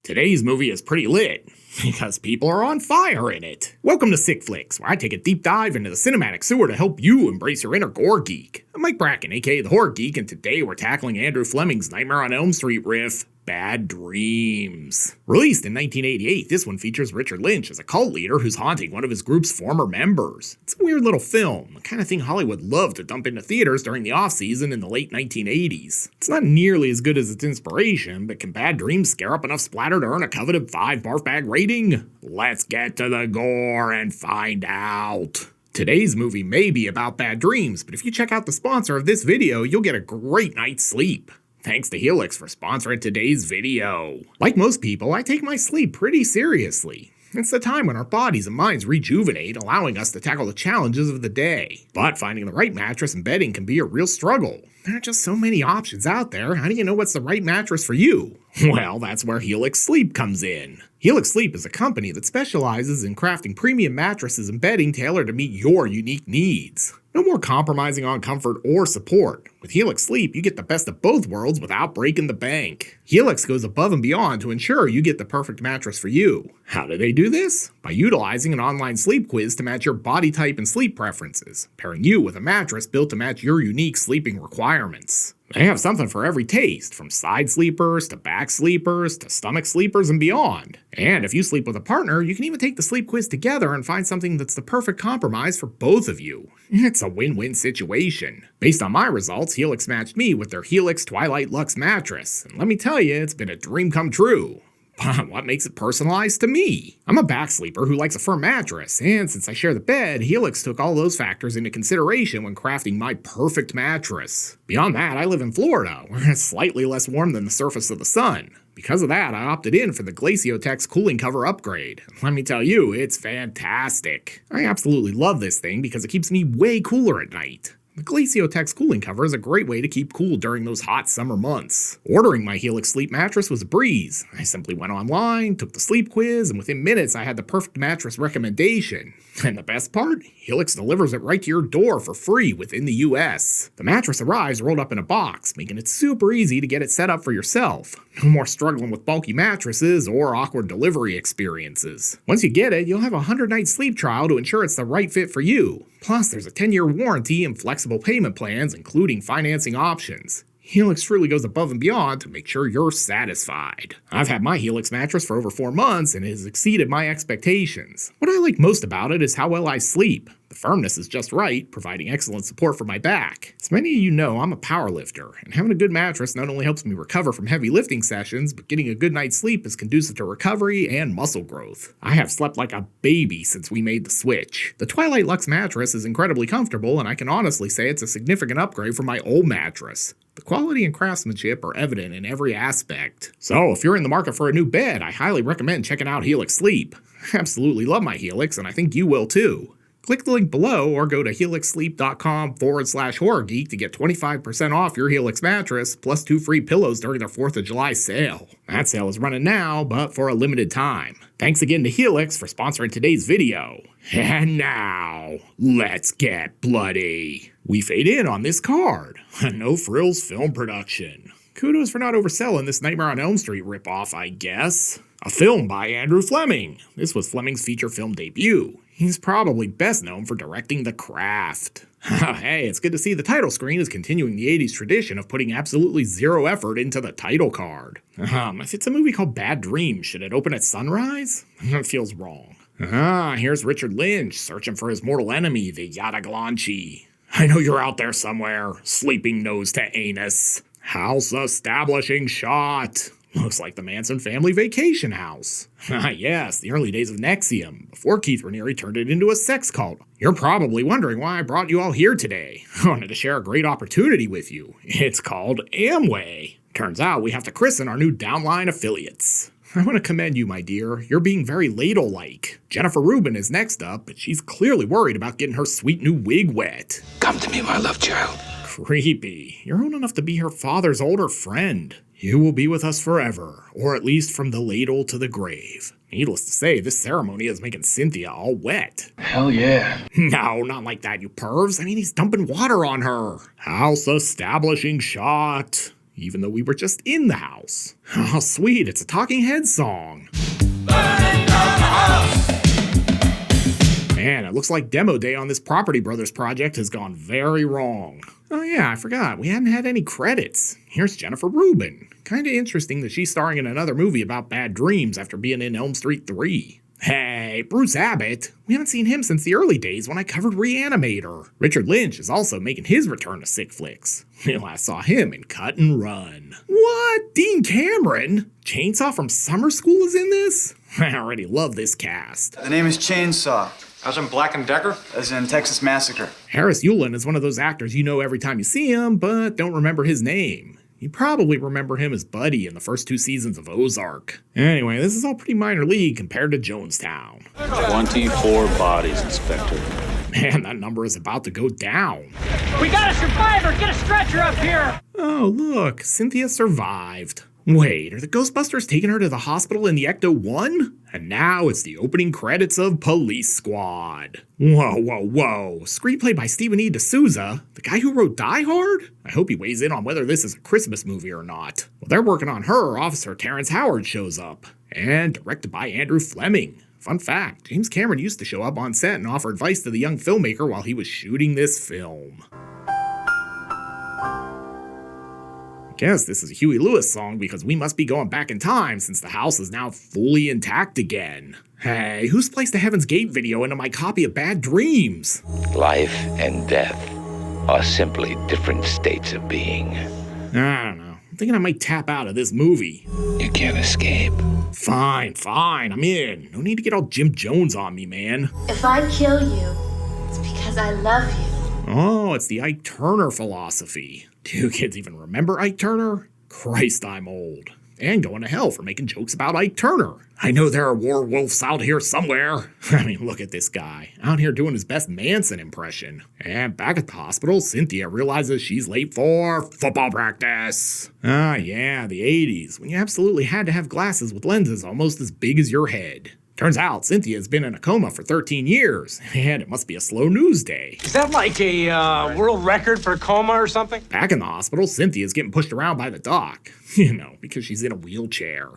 Today's movie is pretty lit, because people are on fire in it. Welcome to Sick Flicks, where I take a deep dive into the cinematic sewer to help you embrace your inner gore geek. I'm Mike Bracken, aka the Horror Geek, and today we're tackling Andrew Fleming's Nightmare on Elm Street riff, Bad Dreams. Released in 1988, this one features Richard Lynch as a cult leader who's haunting one of his group's former members. It's a weird little film, the kind of thing Hollywood loved to dump into theaters during the off-season in the late 1980s. It's not nearly as good as its inspiration, but can Bad Dreams scare up enough splatter to earn a coveted 5 barf bag rating? Let's get to the gore and find out. Today's movie may be about bad dreams, but if you check out the sponsor of this video, you'll get a great night's sleep. Thanks to Helix for sponsoring today's video. Like most people, I take my sleep pretty seriously. It's the time when our bodies and minds rejuvenate, allowing us to tackle the challenges of the day. But finding the right mattress and bedding can be a real struggle. There are just so many options out there. How do you know what's the right mattress for you? Well, that's where Helix Sleep comes in. Helix Sleep is a company that specializes in crafting premium mattresses and bedding tailored to meet your unique needs. No more compromising on comfort or support. With Helix Sleep, you get the best of both worlds without breaking the bank. Helix goes above and beyond to ensure you get the perfect mattress for you. How do they do this? By utilizing an online sleep quiz to match your body type and sleep preferences, pairing you with a mattress built to match your unique sleeping requirements. They have something for every taste, from side sleepers to back sleepers to stomach sleepers and beyond. And if you sleep with a partner, you can even take the sleep quiz together and find something that's the perfect compromise for both of you. It's a win-win situation. Based on my results, Helix matched me with their Helix Twilight Luxe mattress, and let me tell you, it's been a dream come true. What makes it personalized to me? I'm a back sleeper who likes a firm mattress, and since I share the bed, Helix took all those factors into consideration when crafting my perfect mattress. Beyond that, I live in Florida, where it's slightly less warm than the surface of the sun. Because of that, I opted in for the Glaciotex cooling cover upgrade. Let me tell you, it's fantastic. I absolutely love this thing because it keeps me way cooler at night. The Glaciotex cooling cover is a great way to keep cool during those hot summer months. Ordering my Helix Sleep mattress was a breeze. I simply went online, took the sleep quiz, and within minutes I had the perfect mattress recommendation. And the best part? Helix delivers it right to your door for free within the US. The mattress arrives rolled up in a box, making it super easy to get it set up for yourself. No more struggling with bulky mattresses or awkward delivery experiences. Once you get it, you'll have a 100-night sleep trial to ensure it's the right fit for you. Plus, there's a 10-year warranty and flexible payment plans, including financing options. Helix truly goes above and beyond to make sure you're satisfied. I've had my Helix mattress for over 4 months and it has exceeded my expectations. What I like most about it is how well I sleep. The firmness is just right, providing excellent support for my back. As many of you know, I'm a power lifter, and having a good mattress not only helps me recover from heavy lifting sessions, but getting a good night's sleep is conducive to recovery and muscle growth. I have slept like a baby since we made the switch. The Twilight Luxe mattress is incredibly comfortable, and I can honestly say it's a significant upgrade from my old mattress. The quality and craftsmanship are evident in every aspect. So if you're in the market for a new bed, I highly recommend checking out Helix Sleep. I absolutely love my Helix, and I think you will too. Click the link below or go to helixsleep.com/horrorgeek to get 25% off your Helix mattress, plus 2 free pillows during their 4th of July sale. That sale is running now, but for a limited time. Thanks again to Helix for sponsoring today's video. And now, let's get bloody. We fade in on this card. A No Frills film production. Kudos for not overselling this Nightmare on Elm Street ripoff, I guess. A film by Andrew Fleming. This was Fleming's feature film debut. He's probably best known for directing The Craft. Hey, it's good to see the title screen is continuing the 80s tradition of putting absolutely zero effort into the title card. If it's a movie called Bad Dreams, should it open at sunrise? That feels wrong. Here's Richard Lynch searching for his mortal enemy, the Yataglanchi. I know you're out there somewhere, sleeping nose to anus. House establishing shot. Looks like the Manson family vacation house. Yes, the early days of NXIVM, before Keith Raniere turned it into a sex cult. You're probably wondering why I brought you all here today. I wanted to share a great opportunity with you. It's called Amway. Turns out we have to christen our new downline affiliates. I want to commend you, my dear. You're being very ladle-like. Jennifer Rubin is next up, but she's clearly worried about getting her sweet new wig wet. Come to me, my love child. Creepy. You're old enough to be her father's older friend. You will be with us forever, or at least from the ladle to the grave. Needless to say, this ceremony is making Cynthia all wet. Hell yeah. No, not like that, you pervs. I mean, he's dumping water on her. House establishing shot. even though we were just in the house. Oh, sweet, it's a Talking Heads song. Man, it looks like demo day on this Property Brothers project has gone very wrong. Oh yeah, I forgot, we hadn't had any credits. Here's Jennifer Rubin. Kinda interesting that she's starring in another movie about bad dreams after being in Elm Street 3. Hey, Bruce Abbott. We haven't seen him since the early days when I covered Reanimator. Richard Lynch is also making his return to Sick Flicks. We last saw him in Cut and Run. What? Dean Cameron? Chainsaw from Summer School is in this? I already love this cast. The name is Chainsaw. As in Black and Decker? As in Texas Massacre. Harris Yulin is one of those actors you know every time you see him, but don't remember his name. You probably remember him as Buddy in the first 2 seasons of Ozark. Anyway, this is all pretty minor league compared to Jonestown. 24 bodies, Inspector. Man, that number is about to go down. We got a survivor! Get a stretcher up here! Oh, look, Cynthia survived. Wait, are the Ghostbusters taking her to the hospital in the Ecto-1? And now it's the opening credits of Police Squad. Whoa. Screenplay by Stephen E. D'Souza, the guy who wrote Die Hard? I hope he weighs in on whether this is a Christmas movie or not. While they're working on her, Officer Terrence Howard shows up. And directed by Andrew Fleming. Fun fact, James Cameron used to show up on set and offer advice to the young filmmaker while he was shooting this film. I guess this is a Huey Lewis song because we must be going back in time since the house is now fully intact again. Hey, who spliced the Heaven's Gate video into my copy of Bad Dreams? Life and death are simply different states of being. I don't know. I'm thinking I might tap out of this movie. You can't escape. Fine, I'm in. No need to get all Jim Jones on me, man. If I kill you, it's because I love you. Oh, it's the Ike Turner philosophy. Do you kids even remember Ike Turner? Christ, I'm old. And going to hell for making jokes about Ike Turner. I know there are werewolves out here somewhere. I mean, look at this guy, out here doing his best Manson impression. And back at the hospital, Cynthia realizes she's late for football practice. Ah, yeah, the 80s, when you absolutely had to have glasses with lenses almost as big as your head. Turns out Cynthia's been in a coma for 13 years, and it must be a slow news day. Is that like a world record for coma or something? Back in the hospital, Cynthia's getting pushed around by the doc. You know, because she's in a wheelchair.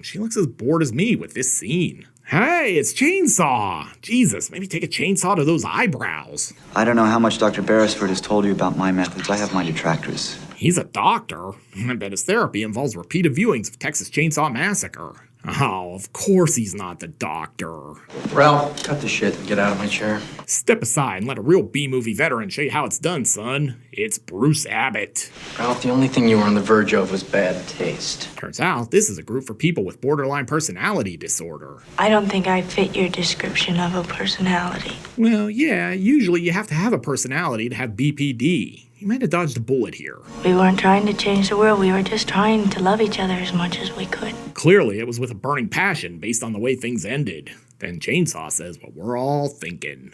She looks as bored as me with this scene. Hey, it's Chainsaw! Jesus, maybe take a chainsaw to those eyebrows. I don't know how much Dr. Beresford has told you about my methods. I have my detractors. He's a doctor. I bet his therapy involves repeated viewings of Texas Chainsaw Massacre. Oh, of course he's not the doctor. Ralph, cut the shit and get out of my chair. Step aside and let a real B-movie veteran show you how it's done, son. It's Bruce Abbott. Ralph, the only thing you were on the verge of was bad taste. Turns out this is a group for people with borderline personality disorder. I don't think I fit your description of a personality. Well, yeah, usually you have to have a personality to have BPD. You might have dodged a bullet here. We weren't trying to change the world, we were just trying to love each other as much as we could. Clearly, it was with a burning passion based on the way things ended. Then Chainsaw says what we're all thinking.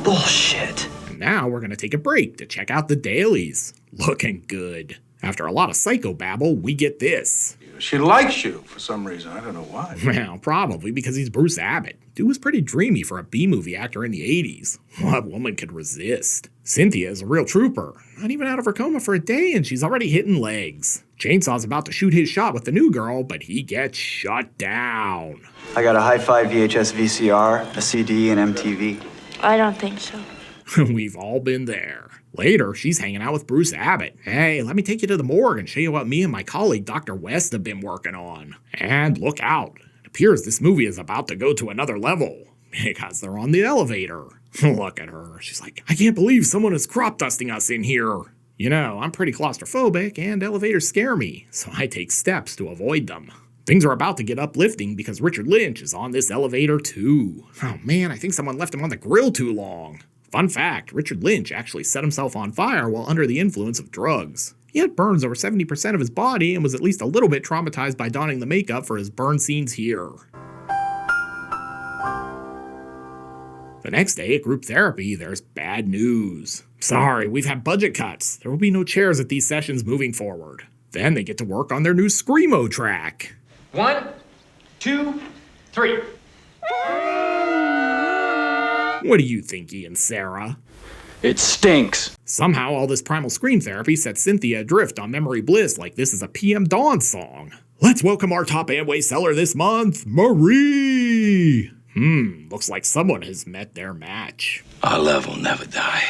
Bullshit. And now we're gonna take a break to check out the dailies. Looking good. After a lot of psychobabble, we get this. She likes you for some reason. I don't know why. Well, probably because he's Bruce Abbott. Dude was pretty dreamy for a B-movie actor in the 80s. What woman could resist? Cynthia is a real trooper. Not even out of her coma for a day and she's already hitting legs. Chainsaw's about to shoot his shot with the new girl, but he gets shut down. I got a hi-fi VHS VCR, a CD, and MTV. I don't think so. We've all been there. Later, she's hanging out with Bruce Abbott. Hey, let me take you to the morgue and show you what me and my colleague Dr. West have been working on. And look out. It appears this movie is about to go to another level. Because they're on the elevator. Look at her. She's like, I can't believe someone is crop dusting us in here. You know, I'm pretty claustrophobic and elevators scare me, so I take steps to avoid them. Things are about to get uplifting because Richard Lynch is on this elevator too. Oh man, I think someone left him on the grill too long. Fun fact, Richard Lynch actually set himself on fire while under the influence of drugs. He had burns over 70% of his body and was at least a little bit traumatized by donning the makeup for his burn scenes here. The next day at group therapy, there's bad news. Sorry, we've had budget cuts. There will be no chairs at these sessions moving forward. Then they get to work on their new Screamo track. 1, 2, 3. What do you think, Ian Sarah? It stinks. Somehow all this primal scream therapy sets Cynthia adrift on memory bliss like this is a PM Dawn song. Let's welcome our top Amway seller this month, Marie! Looks like someone has met their match. Our love will never die.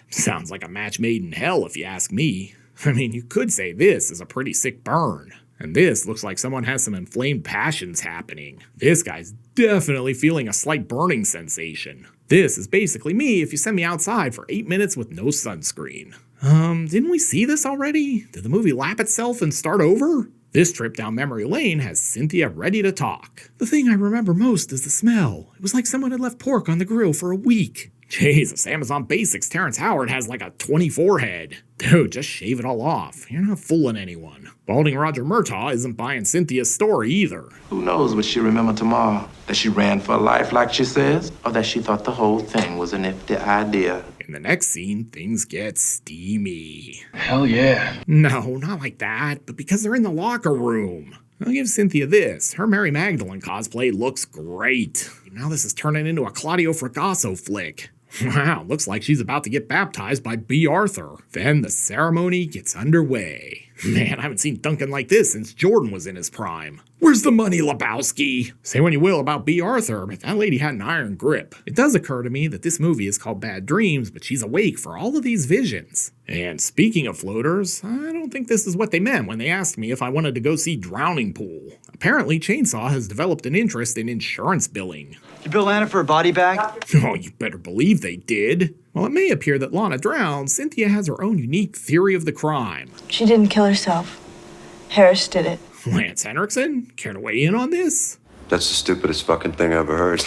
Sounds like a match made in hell if you ask me. I mean, you could say this is a pretty sick burn. And this looks like someone has some inflamed passions happening. This guy's definitely feeling a slight burning sensation. This is basically me if you send me outside for 8 minutes with no sunscreen. Didn't we see this already? Did the movie lap itself and start over? This trip down memory lane has Cynthia ready to talk. The thing I remember most is the smell. It was like someone had left pork on the grill for a week. Jesus, Amazon Basics Terrence Howard has like a 24 head. Dude, just shave it all off. You're not fooling anyone. Balding Roger Murtaugh isn't buying Cynthia's story either. Who knows what she remember tomorrow? That she ran for life like she says? Or that she thought the whole thing was a nifty idea? In the next scene, things get steamy. Hell yeah. No, not like that, but because they're in the locker room. I'll give Cynthia this. Her Mary Magdalene cosplay looks great. Now this is turning into a Claudio Fragasso flick. Wow, looks like she's about to get baptized by B. Arthur. Then the ceremony gets underway. Man, I haven't seen Duncan like this since Jordan was in his prime. Where's the money, Lebowski? Say what you will about B. Arthur, but that lady had an iron grip. It does occur to me that this movie is called Bad Dreams, but she's awake for all of these visions. And speaking of floaters, I don't think this is what they meant when they asked me if I wanted to go see Drowning Pool. Apparently, Chainsaw has developed an interest in insurance billing. You bill Lana for a body bag? Oh, you better believe they did. While it may appear that Lana drowned, Cynthia has her own unique theory of the crime. She didn't kill herself. Harris did it. Lance Henriksen? Care to weigh in on this? That's the stupidest fucking thing I ever heard.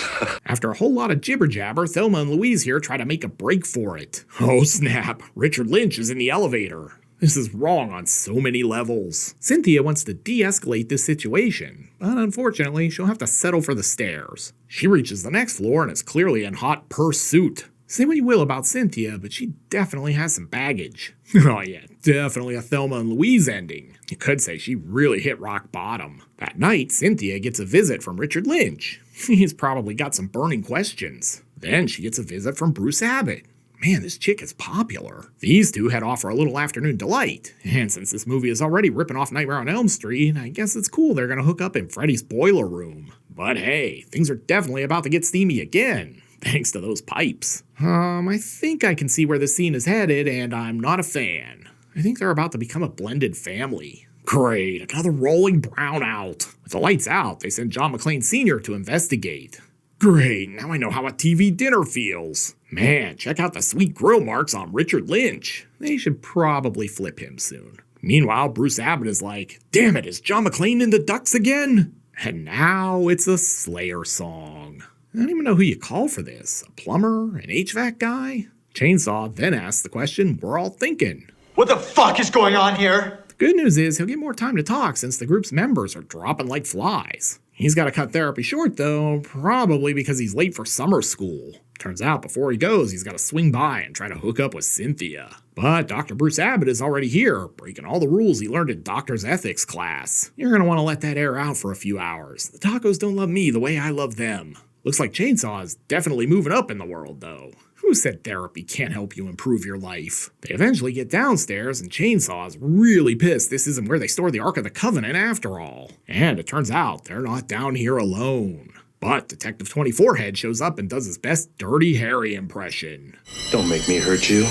After a whole lot of jibber-jabber, Thelma and Louise here try to make a break for it. Oh snap, Richard Lynch is in the elevator. This is wrong on so many levels. Cynthia wants to de-escalate this situation, but unfortunately, she'll have to settle for the stairs. She reaches the next floor and is clearly in hot pursuit. Say what you will about Cynthia, but she definitely has some baggage. Oh yeah, definitely a Thelma and Louise ending. You could say she really hit rock bottom. That night, Cynthia gets a visit from Richard Lynch. He's probably got some burning questions. Then she gets a visit from Bruce Abbott. Man, this chick is popular. These two head off for a little afternoon delight. And since this movie is already ripping off Nightmare on Elm Street, I guess it's cool they're gonna hook up in Freddy's boiler room. But hey, things are definitely about to get steamy again. Thanks to those pipes. I think I can see where this scene is headed, and I'm not a fan. I think they're about to become a blended family. Great, another rolling brownout. With the lights out, they send John McClane Sr. to investigate. Great, now I know how a TV dinner feels. Man, check out the sweet grill marks on Richard Lynch. They should probably flip him soon. Meanwhile, Bruce Abbott is like, damn it, is John McClane in the ducks again? And now it's a Slayer song. I don't even know who you call for this. A plumber? An HVAC guy? Chainsaw then asks the question we're all thinking. What the fuck is going on here? The good news is he'll get more time to talk since the group's members are dropping like flies. He's got to cut therapy short though, probably because he's late for summer school. Turns out before he goes, he's got to swing by and try to hook up with Cynthia. But Dr. Bruce Abbott is already here, breaking all the rules he learned in doctor's ethics class. You're going to want to let that air out for a few hours. The tacos don't love me the way I love them. Looks like Chainsaw is definitely moving up in the world, though. Who said therapy can't help you improve your life? They eventually get downstairs, and Chainsaw is really pissed this isn't where they store the Ark of the Covenant after all. And it turns out they're not down here alone. But Detective 24-Head shows up and does his best Dirty Harry impression. Don't make me hurt you.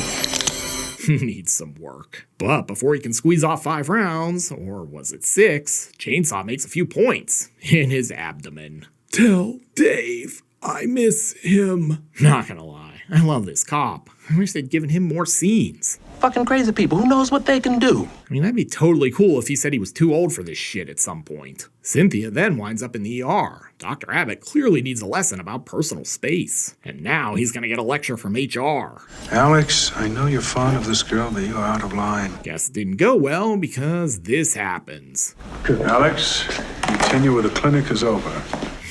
Needs some work. But before he can squeeze off 5 rounds, or was it 6, Chainsaw makes a few points in his abdomen. Tell Dave I miss him. Not gonna lie, I love this cop. I wish they'd given him more scenes. Fucking crazy people. Who knows what they can do? I mean, that'd be totally cool if he said he was too old for this shit at some point. Cynthia then winds up in the ER. Dr. Abbott clearly needs a lesson about personal space. And now he's gonna get a lecture from HR. Alex, I know you're fond of this girl, but you're out of line. Guess it didn't go well because this happens. Alex, your tenure with the clinic is over.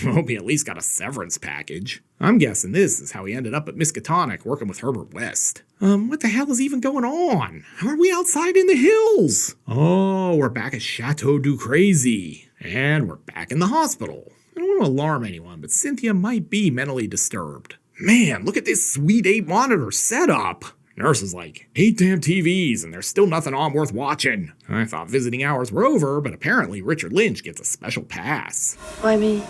Hope he at least got a severance package. I'm guessing this is how he ended up at Miskatonic working with Herbert West. What the hell is even going on? How are we outside in the hills? Oh, we're back at Chateau du Crazy. And we're back in the hospital. I don't want to alarm anyone, but Cynthia might be mentally disturbed. Man, look at this sweet 8 monitor setup. Nurse is like, 8 damn TVs and there's still nothing on worth watching. I thought visiting hours were over, but apparently Richard Lynch gets a special pass. Why me?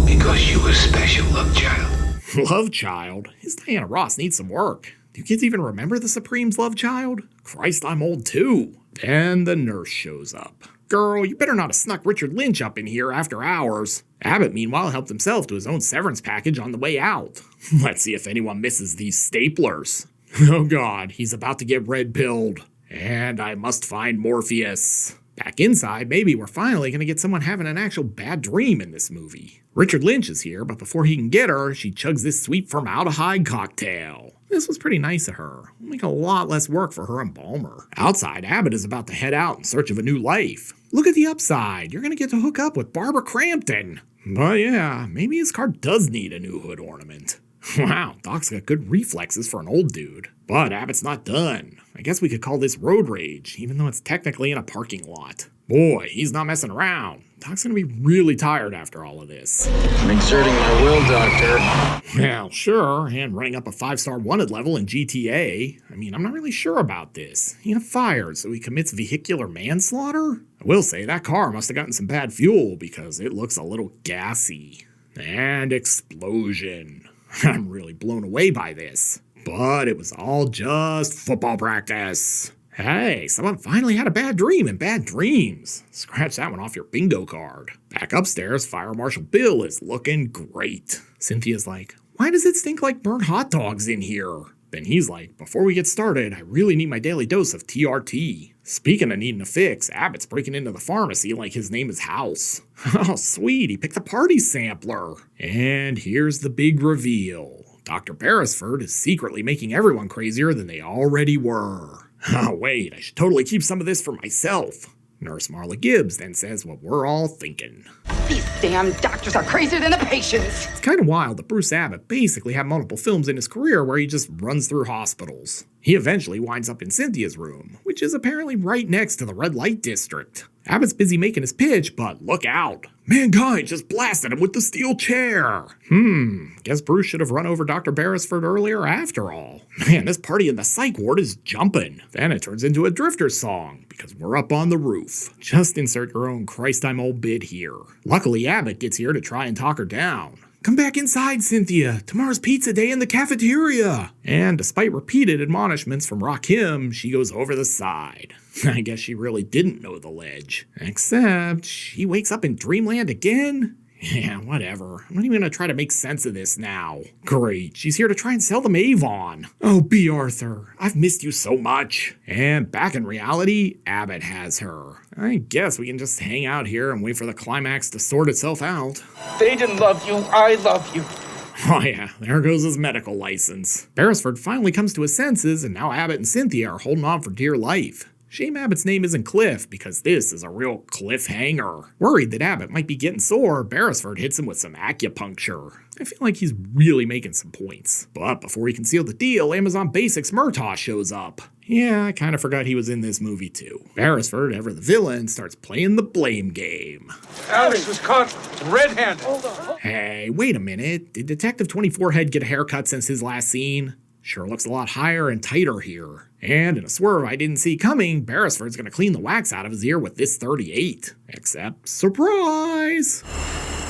Because you were special, love child. Love child? His Diana Ross needs some work. Do you kids even remember the Supreme's love child? Christ, I'm old too. Then the nurse shows up. Girl, you better not have snuck Richard Lynch up in here after hours. Abbott, meanwhile, helped himself to his own severance package on the way out. Let's see if anyone misses these staplers. Oh god, he's about to get red-pilled. And I must find Morpheus. Back inside, maybe we're finally gonna get someone having an actual bad dream in this movie. Richard Lynch is here, but before he can get her, she chugs this sweet formaldehyde cocktail. This was pretty nice of her. It'll make a lot less work for her embalmer. Outside, Abbott is about to head out in search of a new life. Look at the upside. You're gonna get to hook up with Barbara Crampton. But yeah, maybe his car does need a new hood ornament. Wow, Doc's got good reflexes for an old dude. But Abbott's not done. I guess we could call this road rage, even though it's technically in a parking lot. Boy, he's not messing around. Doc's gonna be really tired after all of this. I'm exerting my will, Doctor. Well, sure, and running up a 5-star wanted level in GTA. I mean, I'm not really sure about this. He got fired, so he commits vehicular manslaughter? I will say, that car must have gotten some bad fuel, because it looks a little gassy. And explosion. I'm really blown away by this. But it was all just football practice. Hey, someone finally had a bad dream in Bad Dreams. Scratch that one off your bingo card. Back upstairs, Fire Marshal Bill is looking great. Cynthia's like, why does it stink like burnt hot dogs in here? Then he's like, before we get started, I really need my daily dose of TRT. Speaking of needing a fix, Abbott's breaking into the pharmacy like his name is House. Oh, sweet, he picked the party sampler. And here's the big reveal. Dr. Beresford is secretly making everyone crazier than they already were. Oh, wait, I should totally keep some of this for myself. Nurse Marla Gibbs then says what we're all thinking. These damn doctors are crazier than the patients. It's kind of wild that Bruce Abbott basically had multiple films in his career where he just runs through hospitals. He eventually winds up in Cynthia's room, which is apparently right next to the red light district. Abbott's busy making his pitch, but look out. Mankind just blasted him with the steel chair. Guess Bruce should have run over Dr. Beresford earlier after all. Man, this party in the psych ward is jumping. Then it turns into a Drifter song, because we're up on the roof. Just insert your own Christ I'm old bit here. Luckily, Abbott gets here to try and talk her down. Come back inside, Cynthia. Tomorrow's pizza day in the cafeteria. And despite repeated admonishments from Rakim, she goes over the side. I guess she really didn't know the ledge. Except she wakes up in Dreamland again? Yeah, whatever. I'm not even gonna try to make sense of this now. Great, she's here to try and sell them Avon. Oh, B. Arthur, I've missed you so much. And back in reality, Abbott has her. I guess we can just hang out here and wait for the climax to sort itself out. They didn't love you, I love you. Oh yeah, there goes his medical license. Beresford finally comes to his senses, and now Abbott and Cynthia are holding on for dear life. Shame Abbott's name isn't Cliff, because this is a real cliffhanger. Worried that Abbott might be getting sore, Beresford hits him with some acupuncture. I feel like he's really making some points. But before he can seal the deal, Amazon Basics Murtaugh shows up. Yeah, I kind of forgot he was in this movie too. Beresford, ever the villain, starts playing the blame game. Alex was caught red-handed. Hey, wait a minute. Did Detective 24-Head get a haircut since his last scene? Sure looks a lot higher and tighter here. And in a swerve I didn't see coming, Beresford's gonna clean the wax out of his ear with this 38. Except, surprise!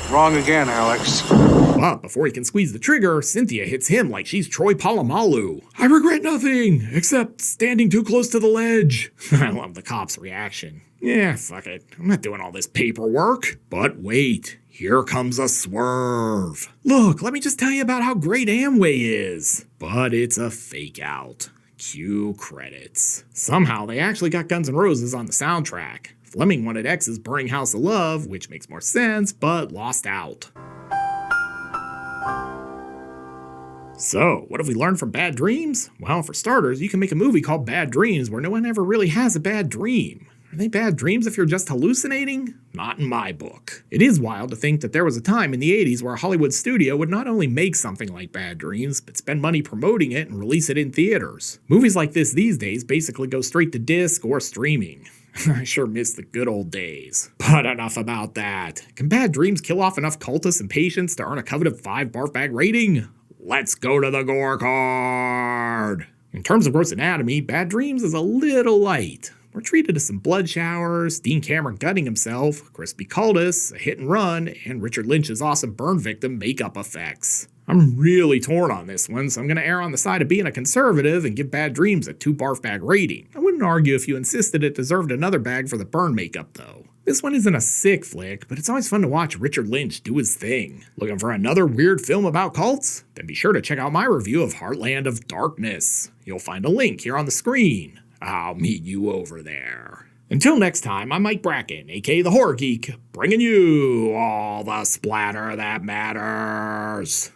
Wrong again, Alex. But before he can squeeze the trigger, Cynthia hits him like she's Troy Polamalu. I regret nothing, except standing too close to the ledge. I love the cop's reaction. Yeah, fuck it. I'm not doing all this paperwork. But wait, here comes a swerve. Look, let me just tell you about how great Amway is. But it's a fake out. Cue credits. Somehow they actually got Guns N' Roses on the soundtrack. Fleming wanted X's Burning House of Love, which makes more sense, but lost out. So, what have we learned from Bad Dreams? Well, for starters, you can make a movie called Bad Dreams where no one ever really has a bad dream. Are they bad dreams if you're just hallucinating? Not in my book. It is wild to think that there was a time in the 80s where a Hollywood studio would not only make something like Bad Dreams, but spend money promoting it and release it in theaters. Movies like this these days basically go straight to disc or streaming. I sure miss the good old days. But enough about that. Can Bad Dreams kill off enough cultists and patients to earn a coveted 5 barf bag rating? Let's go to the gore card! In terms of gross anatomy, Bad Dreams is a little light. We're treated to some blood showers, Dean Cameron gutting himself, Crispy Cultus, a hit and run, and Richard Lynch's awesome burn victim makeup effects. I'm really torn on this one, so I'm going to err on the side of being a conservative and give Bad Dreams a 2 barf bag rating. I wouldn't argue if you insisted it deserved another bag for the burn makeup though. This one isn't a sick flick, but it's always fun to watch Richard Lynch do his thing. Looking for another weird film about cults? Then be sure to check out my review of Heartland of Darkness. You'll find a link here on the screen. I'll meet you over there. Until next time, I'm Mike Bracken, aka the Horror Geek, bringing you all the splatter that matters.